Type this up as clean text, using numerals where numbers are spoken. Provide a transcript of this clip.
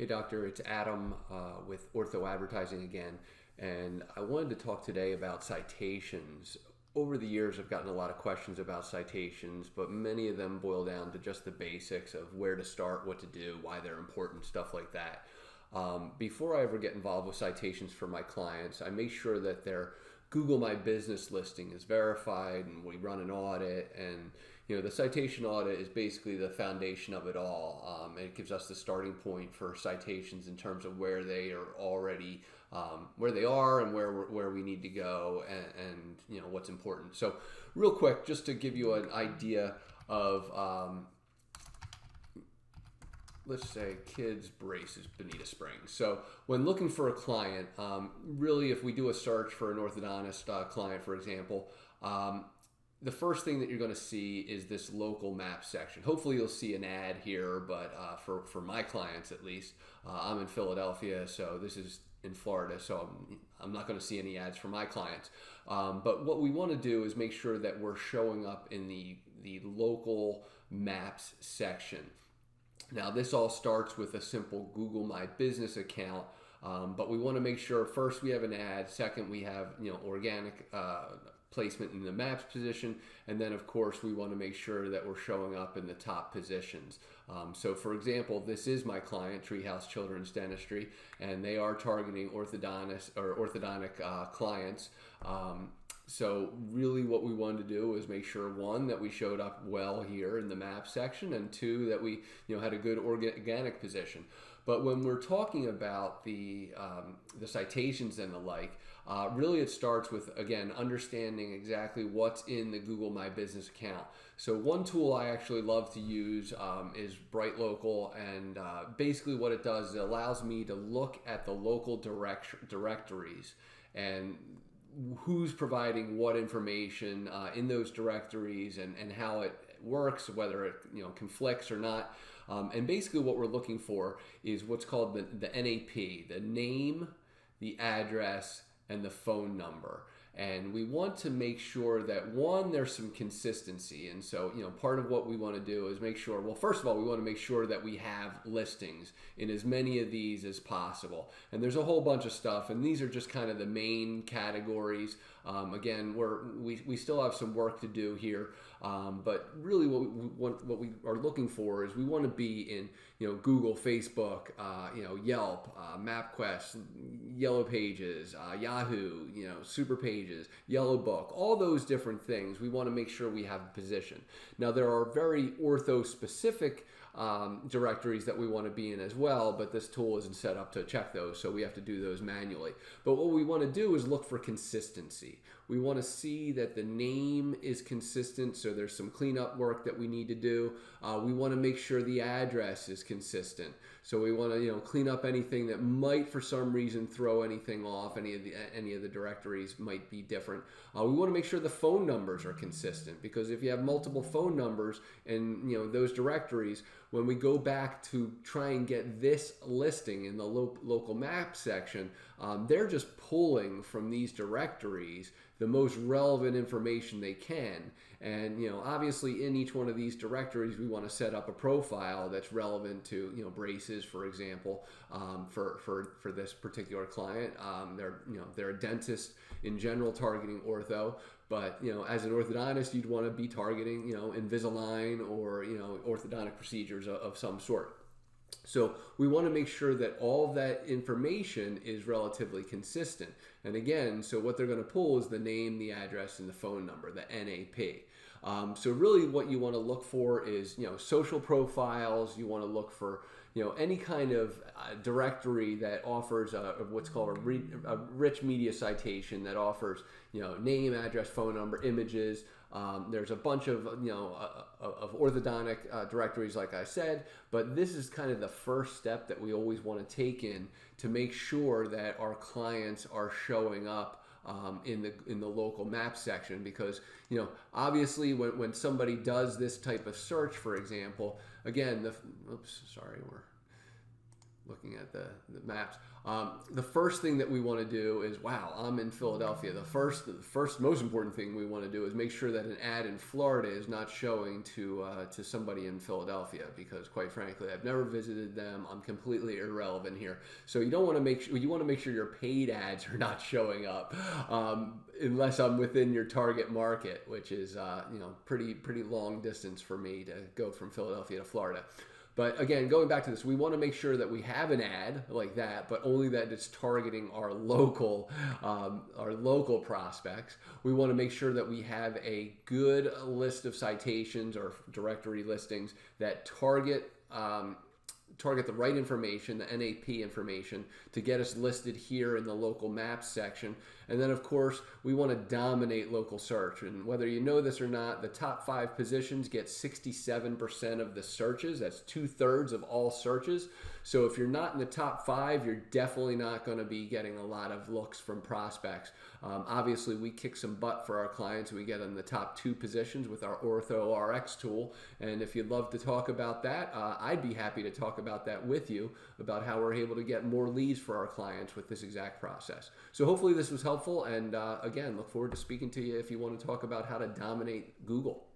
Hey doctor, it's Adam with Ortho Advertising again, and I wanted to talk today about citations. Over the years, I've gotten a lot of questions about citations, but many of them boil down to just the basics of where to start, what to do, why they're important, stuff like that. Before I ever get involved with citations for my clients, I make sure that their Google My Business listing is verified, and we run an audit. And the citation audit is basically the foundation of it all. It gives us the starting point for citations in terms of where they are already, where they are, and where we need to go, and what's important. So, real quick, just to give you an idea of let's say kids braces Bonita Springs. So when looking for a client, really if we do a search for an orthodontist client, for example, the first thing that you're going to see is this local map section. Hopefully you'll see an ad here, but for my clients at least, I'm in Philadelphia, so this is in Florida, so I'm not going to see any ads for my clients. But what we want to do is make sure that we're showing up in the local maps section. Now, this all starts with a simple Google My Business account, but we want to make sure first we have an ad, second we have organic placement in the maps position, and then of course we want to make sure that we're showing up in the top positions. So for example, this is my client, Treehouse Children's Dentistry, and they are targeting orthodontists or orthodontic clients. So really what we wanted to do was make sure, one, that we showed up well here in the map section, and two, that we had a good organic position. But when we're talking about the citations and the like, really it starts with, again, understanding exactly what's in the Google My Business account. So one tool I actually love to use is Bright Local, and basically what it does is it allows me to look at the local directories and who's providing what information in those directories, and how it works, whether it conflicts or not. And basically what we're looking for is what's called the NAP, the name, the address, and the phone number. And we want to make sure that, one, there's some consistency. And so, part of what we want to do is make sure, well, first of all, we want to make sure that we have listings in as many of these as possible. And there's a whole bunch of stuff, and these are just kind of the main categories. Again, we still have some work to do here, but really what we are looking for is we want to be in Google, Facebook, Yelp, MapQuest, Yellow Pages, Yahoo, Super Pages, Yellow Book, all those different things. We want to make sure we have a position. Now there are very ortho specific directories that we want to be in as well, but this tool isn't set up to check those, so we have to do those manually. But what we want to do is look for consistency. We want to see that the name is consistent, so there's some cleanup work that we need to do. We want to make sure the address is consistent, so we want to clean up anything that might for some reason throw anything off. Any of the directories might be different. We want to make sure the phone numbers are consistent, because if you have multiple phone numbers in those directories, when we go back to try and get this listing in the local map section, they're just pulling from these directories the most relevant information they can. And obviously in each one of these directories we want to set up a profile that's relevant to braces, for example, for this particular client. They're a dentist in general targeting ortho, but as an orthodontist you'd want to be targeting Invisalign or orthodontic procedures of some sort. So we want to make sure that all of that information is relatively consistent. And again, so what they're going to pull is the name, the address, and the phone number, the NAP. So really what you want to look for is social profiles. You want to look for any kind of directory that offers what's called a rich media citation, that offers name, address, phone number, images. There's a bunch of orthodontic directories, like I said, but this is kind of the first step that we always want to take in to make sure that our clients are showing up in the local map section, because obviously when somebody does this type of search, for example, again, looking at the maps. The first thing that we want to do is, wow, I'm in Philadelphia. The first most important thing we want to do is make sure that an ad in Florida is not showing to somebody in Philadelphia, because quite frankly, I've never visited them. I'm completely irrelevant here. So you want to make sure your paid ads are not showing up unless I'm within your target market, which is pretty long distance for me to go from Philadelphia to Florida. But again, going back to this, we want to make sure that we have an ad like that, but only that it's targeting our local prospects. We want to make sure that we have a good list of citations or directory listings that target the right information, the NAP information, to get us listed here in the local maps section. And then, of course, we want to dominate local search. And whether you know this or not, the top 5 positions get 67% of the searches. That's 2/3 of all searches. So if you're not in the top 5, you're definitely not going to be getting a lot of looks from prospects. Obviously, we kick some butt for our clients. We get in the top 2 positions with our Ortho RX tool. And if you'd love to talk about that, I'd be happy to talk about that with you, about how we're able to get more leads for our clients with this exact process. So hopefully this was helpful. And again, look forward to speaking to you if you want to talk about how to dominate Google.